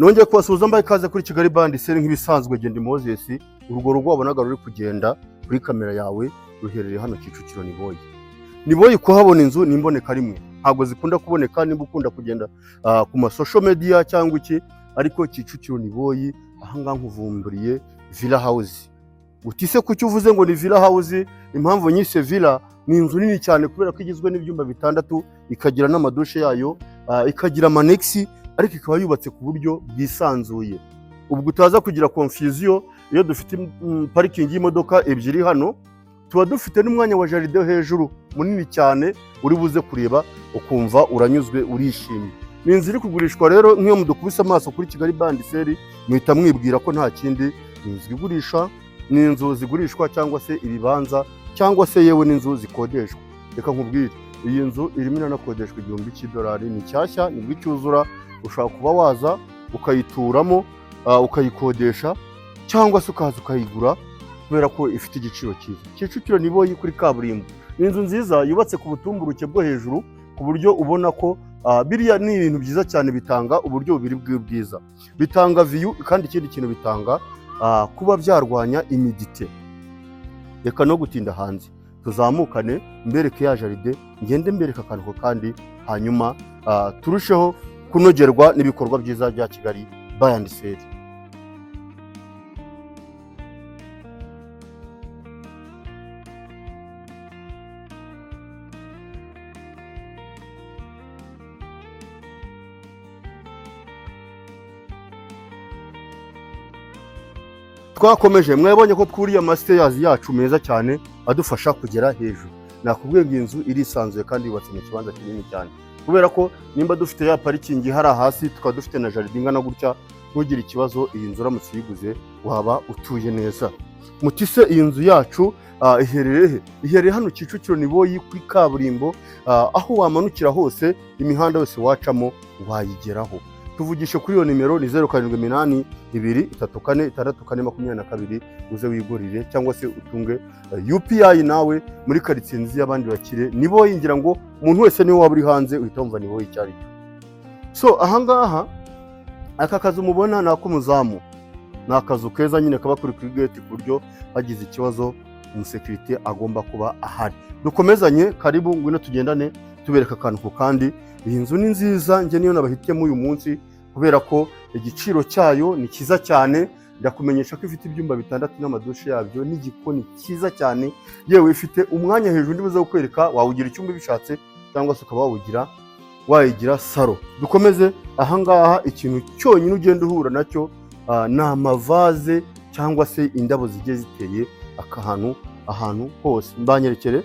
nongeye kubasuhuza mbaye ikaze kuri Kigali Band Seri nk'ibisanzwe Gendi Moses. Urwo rugo wabonaga ruri kugenda kuri kamera yawe ruherereye hano Kicukiro Niboyi kuhabona inzu nimboneka rimwe, ntabwo zikunda kuboneka nimba ukunda kugenda ku ma social media cyangwa iki, ariko Kicukiro Niboyi ahanga nkuvumburiye Villa House. Utise kucyo uvuze ngo ni Villa House, impamvu nyise Villa ni inzu nini cyane kubera ko igizwe n'ibyumba bitandatu, ikagira n'amadushe yayo, ikagira manexi, ariko ikaba yubatse ku buryo bwisanzuye. Ubwo utaza kugira confusion iyo dufite parking y'imodoka ebyiri hano, tuba dufite n'umwanya wa jardin hejuru munini cyane uri buze kureba ukumva uranyuzwe urishimye. Ni inzu iri kugurishwa rero, nk'iyo mudukubise amaso kuri Kigali Band Seri muhita mwibwira ko nta kindi ni inzu igurisha, ni inzu zigurishwa cyangwa se ibibanza cyangwa se yewe n'inzu zikodeshwa. Reka nkubwire, iyi nzu irimo iranakodeshwa $1000, ni nshyashya, nibwo icyuzura ushaka kuba waza ukayituramo, ukayikodesha cyangwa se ukaza ukayigura kubera ko ifite igiciro cyiza. Kicukiro Niboyi kuri kaburimbo, ni inzu nziza yubatse ku butumburuke bwo hejuru ku buryo ubona ko biriya ni ibintu byiza cyane, bitanga uburyo bubiri bwiza, bitanga view kandi ikindi kintu bitanga kuba byarwanya imidite. Reka no gutinda hanze, tuzamukane mbereke ya jaride, ngende mbereka akantu kandi hanyuma turusheho kunogerwa n'ibikorwa byiza bya Kigali Band Seri. Twakomeje, mwabonye ko twuriye amastairs yacu meza cyane adufasha kugera hejuru. Nakubwiye ngo inzu irisanzuye kandi yubatse mu kibanza kinini cyane, kubera ko nimba dufite ya parking hari hasi, tukaba dufite na jardin ngana gutya, ntugire ikibazo. Iyi nzu uramutse uyiguze waba utuye neza. Mutise iyi nzu yacu iherereye hano Kicukiro Niboyi kuri kaburimbo, aho wamanukira hose, imihanda yose wacamo wayigeraho. Tuvugishe kuri iyo nimero ni 0782346422, uze wigurire cyangwa se utunge UPI nawe muri quartier nzi y'abandi bakire. Niboyi ngira ngo umuntu wese niwe waba uri hanze uhita wumva Niboyi cyari cyo. So ahangaha aka kazu mubona nako muzamu, ni akazu keza nyine kaba kuri gate ku buryo hagize ikibazo umusekirite agomba kuba ahari. Dukomezanye, karibu ngwino tugendane tubereka akantu kandi. Iyi nzu ni nziza, nge niyo nabahitiyemo uyu munsi kubera ko igiciro cyayo ni kiza cyane. Ndakumenyesha ko ifite ibyumba bitandatu n'amadushe yabyo n'igikoni cyiza cyane, yewe ifite umwanya hejuru ndibuze kukwereka, wawugira icyumba bishatse cyangwa se ukaba wayigira salo. Dukomeze ahangaha, ikintu cyonyine ugenda uhura nacyo ni amavaze cyangwa se indabo zigiye ziteye ahantu hose. Mbanyerekere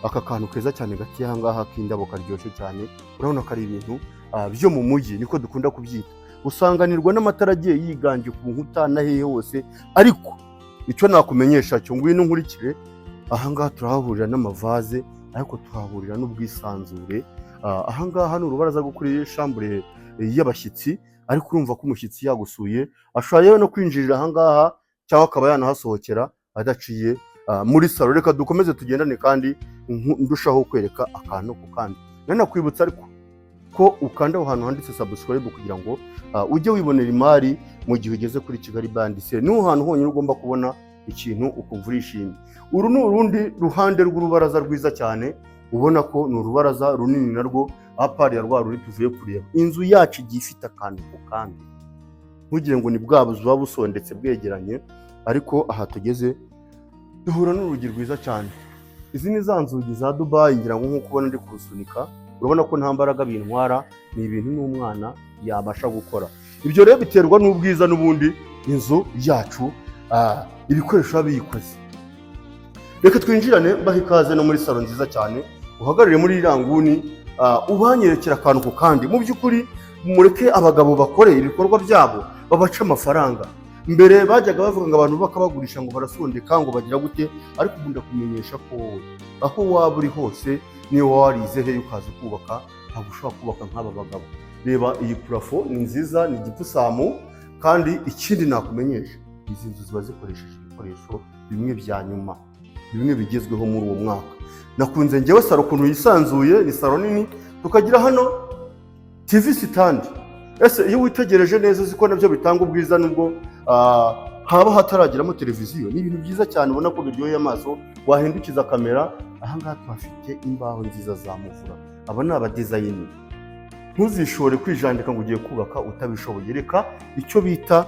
aka kantu keza cyane gati ahangaha k'indabo karyoshye cyane, urabona ko ari ibintu byo mu mujyi, niko dukunda kubyita. Usanganirwa n'amatara agiye yiganje ku nkuta na hehe hose, ariko icyo nakumenyesha cyo ngwino nkurikire. Ahangaha turahahurira n'amavaze, ariko tuhahurira n'ubwisanzure. Ahangaha ni urubaraza rwo kuri chambre y'abashyitsi, ariko urumva ko umushyitsi yagusuye ashobora no kwinjirira ahangaha cyangwa akaba yanahasohokera adaciye muri salo. Reka dukomeze tugendane kandi ndushaho kwereka akantu kandi. Nanakwibutsa ariko ko ukanda aho hantu handitse subscribe kugira ngo ujye wibonera imari mu gihe ugeze kuri Kigali Band Seri. Niho hantu honyine ugomba kubona ikintu ukumva urishimye. Uru ni urundi ruhande rw'urubaraza rwiza cyane, ubona ko ni urubaraza runini narwo, apari ya rwa ruri tuvuye kureba. Inzu yacu igiye ifite akantu kandi, ntugire ngo ni bwa buzu buba busondetse bwegeranye, ariko aha tugeze duhura n'urugi rwiza cyane. Izi ni za nzugi za Dubai ngira ngo nk'uko ubona ndi kurusunika, urabona ko nta mbaraga bintwara, ni ibintu n'umwana yabasha gukora. Ibyo rero biterwa n'ubwiza n'ubundi inzu yacu ibikoresho biyikoze. Reka twinjirane mbahe ikaze no muri salo nziza cyane, uhagarare muri iranguni, ubanyerekera akantu kandi. Mu by'ukuri mureke abagabo bakore ibikorwa byabo babaca amafaranga. Mbere bajyaga bavuga ngo abantu bakabagurisha ngo barasondeka ngo bagira gute, ariko ubu ndakumenyesha ko wowe aho waba uri hose, niyo warize he ukaza kubaka, ntabwo ushobora kubaka nk'aba bagabo. Reba iyi plafo ni nziza, ni igipusamu, kandi ikindi nakumenyesha, izi nzu ziba zikoresheje ibikoresho bimwe bya nyuma, bimwe bigezweho muri uwo mwaka. Nakunze ngewe salo ukuntu yisanzuye, ni salo nini, tukagira hano TV stand. ese iyo witegereje neza uzi ko nabyo bitanga ubwiza nubwo haba hataragiramo televiziyo, ni ibintu byiza cyane ubona ko biryoheye amaso. Wahindukiza kamera, ahangaha tuhafite imbaho nziza za muvura. Aba ni abadizayini. Ntuzishore kwijandika ngo ugiye kubaka utabishoboye. Reka icyo bita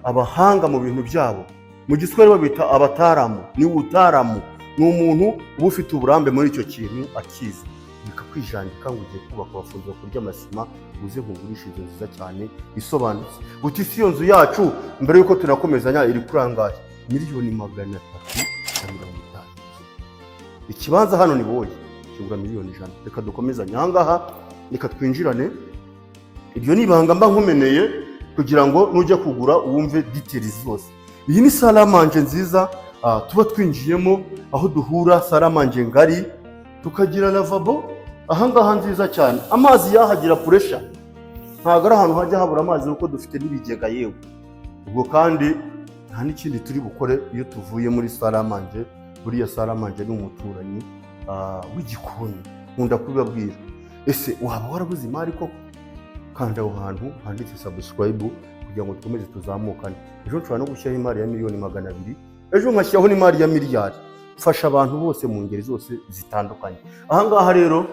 abahanga mu bintu byabo, mu Giswahili babita abataramu. Ni utaramu, ni umuntu uba ufite uburambe muri icyo kintu akizi. Reka kwijandika ngo ugiye kubaka wafunzwe kurya amasima, uze nkugurisha inzu nziza cyane isobanutse. Uti si iyo nzu yacu mbere yuko tunakomezanya iri kurangaye $350,000. Ikibanza hano ni boye kigura $1,100,000. Reka dukomezanye ahangaha, reka twinjirane. Ibyo ni ibanga mba nkumeneye kugira ngo nujya kugura wumve details zose. Iyi ni salle à manger nziza tuba twinjiyemo, aho duhura salle à manger ngari, tukagira lavabo ahangaha nziza cyane. Amazi yahagira pressure, ntabwo ari ahantu hajya habura amazi kuko dufite n'ibigega yewe. Ubwo kandi nta n'ikindi turi bukore iyo tuvuye muri salle à manger. Buriya salle à manger ni umuturanyi w'igikoni, nkunda kubibabwira. Ese waba warabuze imari koko? Kanda aho hantu handitse subscribe kugira ngo dukomeze tuzamukane. Ejo nshobora no gushyiraho imari ya $200,000, ejo nkashyiraho n'imari ya miliyari. Fasha abantu bose mu ngeri zose zitandukanye. Ahangaha rero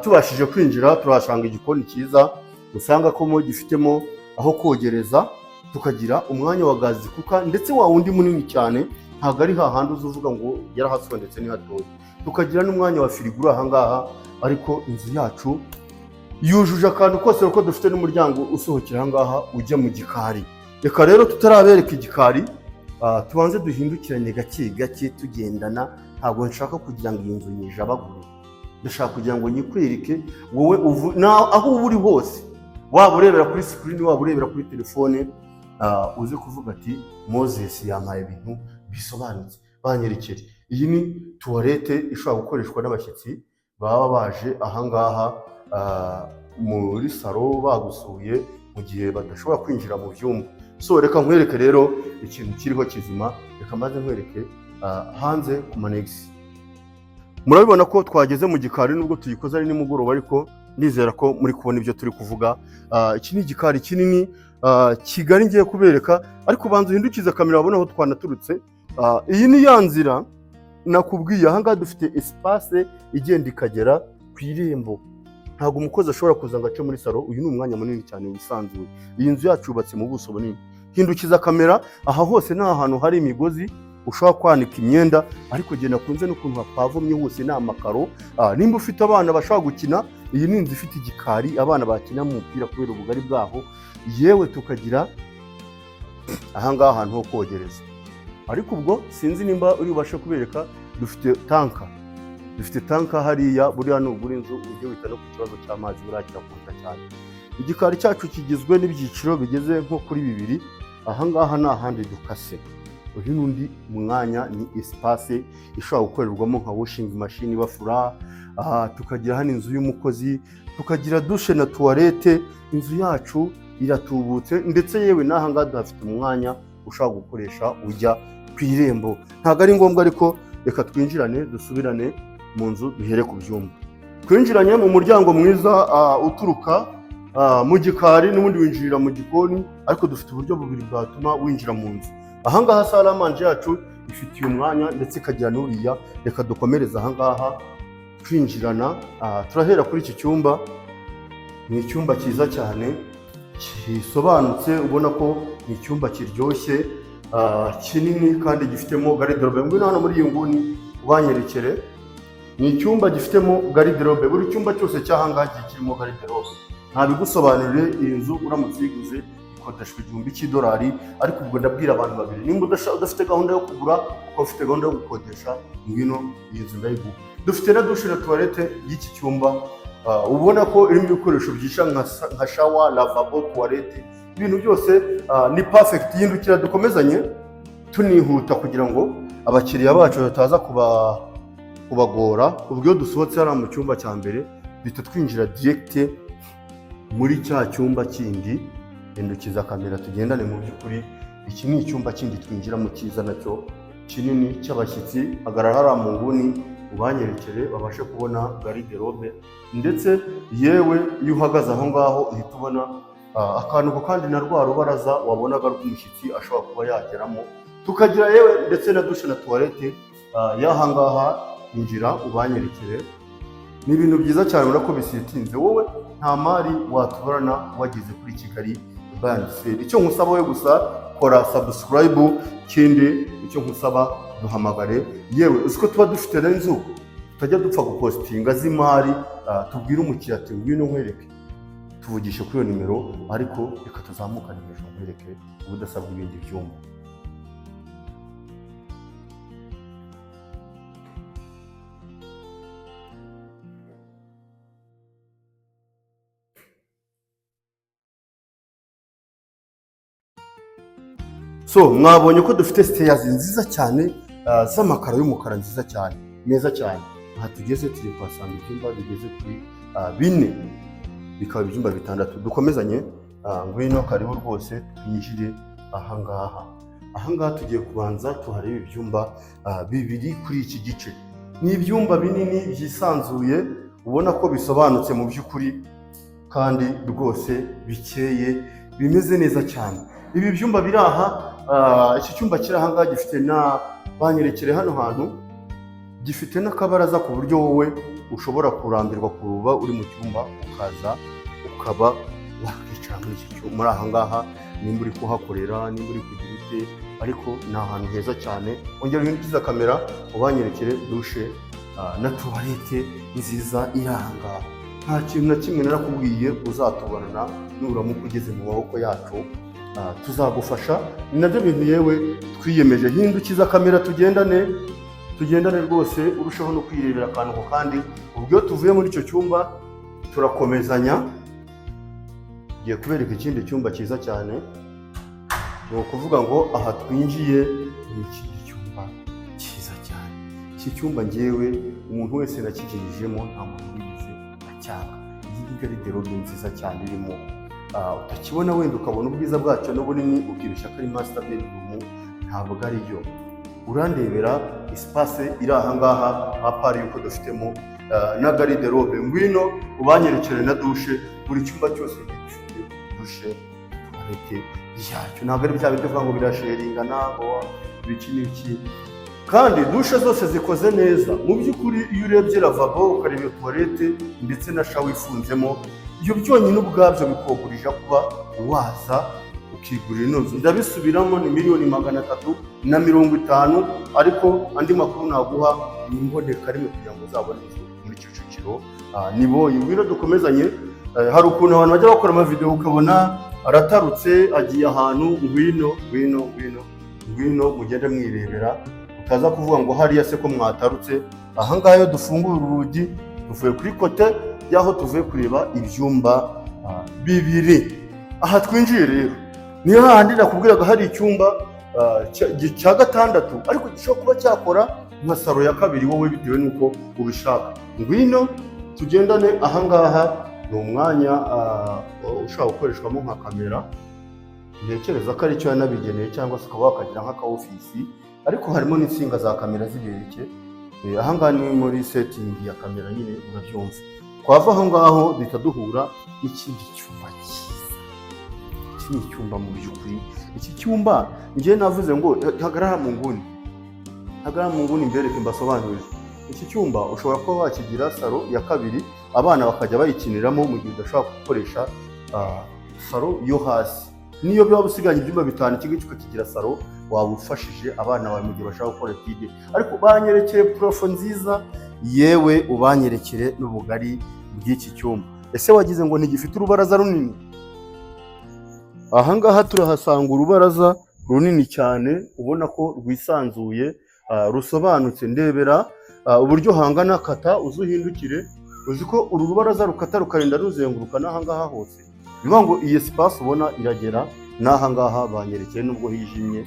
tubashije kwinjira turahasanga igikoni cyiza, usanga ko gifitemo aho kogereza, tukagira umwanya wa gazi kuka ndetse wa wundi munini cyane, ntabwo ari hahandi uzuvuga ngo yarahasondetse ni hatoya. Tukagira n'umwanya wa firigo ahangaha, ariko inzu yacu yujuje akantu kose kuko dufite n'umuryango usohokera ahangaha ujya mu gikari. Reka rero tutarabereka igikari, tubanze duhindukiranye gake gake tugendana. Ntabwo nshaka kugira ngo iyi nzu nyijabagure, ndashaka kugira ngo nyikwereke wowe aho uba uri hose, waba urebera kuri screen, waba urebera kuri telefone, uze kuvuga ati Moses yampaye ibintu bisobanutse, banyerekere. Iyi ni toilette ishobora gukoreshwa n'abashyitsi baba baje ahangaha muri salo bagusuye mu gihe badashobora kwinjira mu byumba. So reka nkwereke rero ikintu kiriho kizima. Reka maze nkwereke hanze ku manegisi. Murabibona ko twageze mu gikari, nubwo tuyikoze ari nimugoroba, ariko nizera ko muri kubona ibyo turi kuvuga. Iki ni igikari kinini kigari ngiye kubereka, ariko banza uhindukize kamera wabona aho twanaturutse. Iyi ni ya nzira nakubwiye. Ahangaha dufite espace igenda ikagera ku irembo. Ntabwo umukozi ashobora kuza ngo ace muri salo. Uyu ni umwanya munini cyane wisanzuye. Iyi nzu yacu yubatse mu buso bunini. Hindukiza kamera, aha hose ni ahantu hari imigozi ushobora kwanika imyenda, ariko genda kunze n'ukuntu hapavomye hose ni amakaro. Nimba ufite abana bashobora gukina, iyi ni inzu ifite igikari abana bakina mu mupira kubera ubugari bwaho. Yewe tukagira ahangaha ahantu ho kogereza, ariko ubwo sinzi nimba uri bubashe kubereka. Dufite tanka hariya. Buriya nugura inzu ujye wita no ku kibazo cy'amazi, buriya kirakuta cyane. Igikari cyacu kigizwe n'ibyiciro bigeze nko kuri 2. Ahangaha ni ahandi dukase. Uyu n'undi mwanya ni espace ishobora gukorerwamo nka washing machine bafura. Tukagira hano inzu y'umukozi, tukagira douche na toilette. Inzu yacu iratubutse, ndetse yewe n'ahangaha dufite umwanya ushobora gukoresha ujya ku irembo. Ntabwo ari ngombwa, ariko reka twinjirane dusubirane mu nzu duhere ku byumba. Twinjiranye mu muryango mwiza uturuka mu gikari, n'ubundi winjirira mu gikoni, ariko dufite uburyo bubiri bwatuma winjira mu nzu. Ahangaha salle à manger yacu ifitiye umwanya ndetse ikagira n'uriya. Reka dukomereza ahangaha twinjirana. Turahera kuri iki cyumba. Ni icyumba cyiza cyane kisobanutse, ubona ko ni icyumba kiryoshye, kinini, kandi gifitemo garde-robe. Ngwino hano muri iyi nguni wanyerekere. Ni icyumba gifitemo garde-robe. Buri cyumba cyose cy'ahangaha kirimo garde-robe. Ntabigusobanurire, iyi nzu uramutse uyiguze ikodeshwa $1,000, ariko ubwo ndabwira abantu babiri. Nimba udafite gahunda yo kugura, uko ufite gahunda yo gukodesha, ngwino iyi nzu ndayiguha. Dufite na douche na toilette y'iki cyumba, ubona ko irimo ibikoresho byisha nka shower, lavabo, toilette. Ibintu byose ni perfect. Yindukira dukomezanye tunihuta kugira ngo abakiriya bacu bataza kubagora. Ubwo iyo dusohotse hano mu cyumba cya mbere, duhita twinjira direct muri cya cyumba kindi. Hindukiza kamera tugendane. Mu by'ukuri iki ni icyumba kindi twinjiramo cyiza nacyo kinini cy'abashyitsi. Hagarara hariya mu nguni ubanyerekere babashe kubona garde-robe, ndetse yewe iyo uhagaze aho ngaho uhita ubona akantu kandi na rwa rubaraza wabonaga rw'umushyitsi ashobora kuba yageramo, tukagira yewe ndetse na dushe na tuwarete y'aha ngaha. Injira ubanyerekere, ni ibintu byiza cyane ubona ko bisitinze. Wowe nta mari watuburana wageze kuri Kigali Buy and Sell. Icyo nkusaba we gusa kora subscribe, ikindi icyo nkusaba duhamagare. Yewe uziko tuba dufite n'inzu tutajya dupfa gupostinga z'imari, tubwire umukiriya ati ngwino nkwereke, tuvugishe kuri iyo nimero, ariko reka tuzamukane hejuru nkwereke ubudasabwa ibindi byumba. So mwabonye ko dufite stairs nziza cyane z'amakaro y'umukara nziza cyane meza cyane. Aha tugeze tugiye kwasanga ibyumba bigeze kuri 4, bikaba ibyumba 6. Dukomezanye, ngwino kariho rwose twinjire aha ngaha. Aha ngaha tugiye kubanza tuhareba ibyumba 2 kuri iki gice. Ni ibyumba binini byisanzuye ubona ko bisobanutse mu by'ukuri, kandi rwose bikeye bimeze neza cyane. Ibi byumba biri aha, iki cyumba kiri aha ngaha gifite na banyerekere hano hantu, gifite n'akabaraza ku buryo wowe ushobora kurambirwa kuruba uri mu cyumba ukaza ukaba wakicara muri iki cyumba, muri aha ngaha, nimba uri kuhakorera, nimba uri kugira ute, ariko ni ahantu heza cyane. Ongera uhindukiza kamera ubanyerekere dushe na tuwarete nziza iri aha ngaha. Nta kintu na kimwe narakubwiye uzatubonana nuramuka ugeze mu maboko yacu, tuzagufasha. Ni nabyo bintu yewe twiyemeje. Hindukiza kamera tugendane rwose, urushaho no kwirebera akantu ko kandi. Ubwo tuvuye muri icyo cyumba turakomezanya, ngiye kubereka ikindi cyumba cyiza cyane. Ni ukuvuga ngo aha twinjiye ni ikindi cyumba cyiza cyane. Iki cyumba ngewe umuntu wese nakigirijemo nta muntu wigeze acyanga. Iyi ni garde-robe nziza cyane irimo, utakibona wenda ukabona ubwiza bwacyo n'ubunini ukibeshya ko ari master bedroom, ntabwo ari yo. Urandebera espace iri aha ngaha, apari yuko dufitemo na garde-robe. Ngwino ubanyerekere na dushe, buri cyumba cyose gifite dushe, tuwarete yacyo. Ntabwo ari bya bintu ngo birasheringana ngo ibiki n'iki, kandi dushe zose zikoze neza. Mu by'ukuri iyo urebye lavabo ukareba tuwarete ndetse na shawa ifunzemo, ibyo byonyine ubwabyo bikogurija kuba waza ukigurira ino nzu. Ndabisubiramo, ni $350,000, ariko andi makuru naguha ni imboneka rimwe kugira ngo uzabone inzu muri Kicukiro. Niboye. Ngwino dukomezanye. Hari ukuntu abantu bajya bakora amavideo ukabona aratarutse agiye ahantu. Ngwino mugende mwirebera, utaza kuvuga ngo hariya se ko mwatarutse. Aha ngaha iyo dufungura urugi tuvuye kuri kote y'aho tuvuye kureba ibyumba 2. Aha twinjiye rero ni hahandi nakubwiraga hari icyumba cya 6, ariko gishobora kuba cyakora nka saro ya 2 wowe bitewe n'uko ubishaka. Ngwino tugendane. Aha ngaha ni umwanya ushobora gukoreshwamo nka kamera. Ntekereza ko ari cyo yanabigeneye, cyangwa se ukaba wakagira nk'aka ofisi, ariko harimo n'insinga za kamera zibereke. Aha ngaha ni muri setting ya kamera nyine, urabyumva. Twava aho ngaho duhita duhura n'ikindi cyumba cyiza. Iki ni icyumba mu by'ukuri. Iki cyumba ngiye navuze ngo hagarara mu nguni mbereke mbasobanurire. Iki cyumba ushobora kuba wakigira saro ya 2, abana bakajya bayikiniramo mu gihe udashobora gukoresha saro yo hasi. Niyo biba usiganye ibyumba 5, iki ngiki ukakigira saro, waba ufashije abana bawe mu gihe bashaka gukora tide. Ariko banyerekere profo nziza, yewe ubanyerekere n'ubugari bw'iki cyumba. Ese wagize ngo ntigifite urubaraza runini? Aha ngaha turahasanga urubaraza runini cyane, ubona ko rwisanzuye, rusobanutse. Ndebera uburyo hangana, kata uzuhindukire. Uzi ko uru rubaraza rukata rukarinda ruzenguruka n'aha ngaha hose. Bivuga ngo iyi space ubona iragera n'aha ngaha. Banyerekeye nubwo hijimye,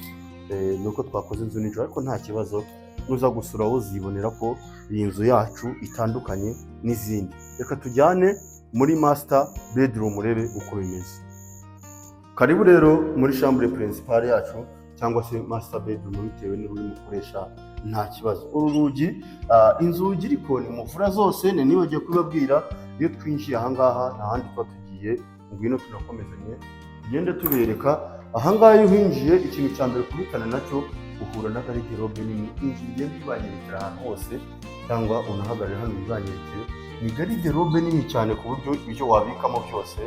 nuko twakoze inzu nijoro, ariko nta kibazo. Nuza gusura uzibonera ko iyi nzu yacu itandukanye n'izindi. Reka tujyane muri master bedroom urebe uko bimeze. Karibu rero muri chambre principale yacu, cyangwa se master bedroom bitewe n'ururimi ukoresha. nta kibazo. Uru rugi inzugi ariko ni mufura zose, nibagiye kubabwira iyo twinjiye ahangaha nta handi tuba tugiye, ngwino tunakomezanye tugende tubereka. Ahangaha iyo uhinjiye ikintu cya mbere kubitana nacyo uhura na gariderobe nini, inzu igenda ibanyerekera ahantu hose, cyangwa unahagarare hano ibanyerekeye. Ni gariderobe nini cyane ku buryo ibyo wabikamo byose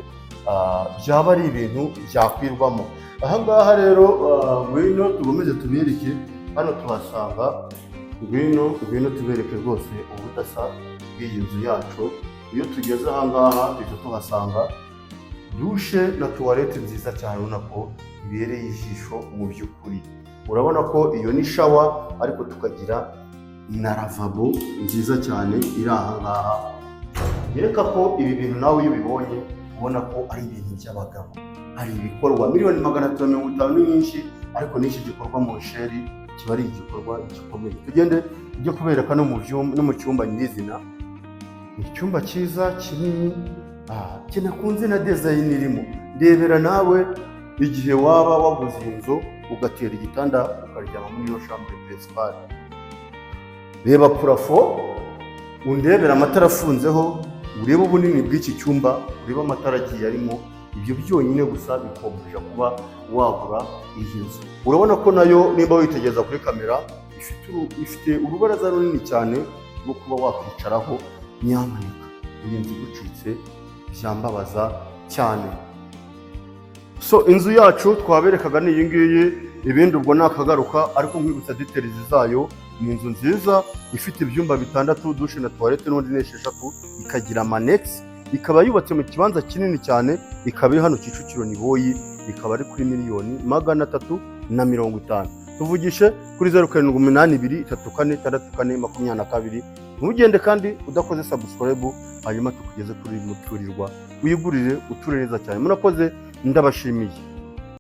byaba ari ibintu byakwirwamo. Ahangaha rero ngwino tugomeze tubereke, hano tuhasanga, ngwino tubereke rwose ubudasa bw'iyi nzu yacu. Iyo tugeze ahangaha duhita tuhasanga dushe na tuwarete nziza cyane, ubona ko ibereye ijisho mu by'ukuri. Urabona ko iyo ni shawa, ariko tukagira na lavabo nziza cyane iri ahangaha. Yereka ko ibi bintu nawe iyo ubibonye ubona ko ari ibintu by'abagabo, hari ibikorwa miliyoni 350 ni nyinshi, ariko n'iki gikorwa mu sheri kiba ari igikorwa gikomeye. Tugende ujye kubereka no mu cyumba nyirizina. Icyumba cyiza kinini kinakunze na design irimo. Ndebera nawe igihe waba waguze inzu ugatera igitanda ukaryama muri iyo chambre principale. Reba purafo, undebera amatara afunzeho, urebe ubunini bw'iki cyumba, urebe amatara agiye arimo. Ibyo byonyine gusa bikombeje kuba wagura iyi nzu. Urabona ko nayo nimba witegeza kuri kamera ifite urubaraza runini cyane rwo kuba wakwicaraho. Nyamuneka iyi nzu igucitse byambabaza cyane. So inzu yacu twaberekaga ni iyi ngiyi, ibindi ubwo nakagaruka, ariko nkibutsa details zayo. Ni inzu nziza ifite ibyumba 6, dushe na toilette n'undi ni 6, ikagira manex, ikaba yubatse mu kibanza kinini cyane, ikaba iri hano Kicukiro Niboyi, ikaba ari kuri miliyoni 350. Tuvugishe kuri 0782346422. Ntugende kandi udakoze subscribe, hanyuma tukugeze kuri muturirwa, wigurire uture neza cyane. Murakoze, ndabashimiye.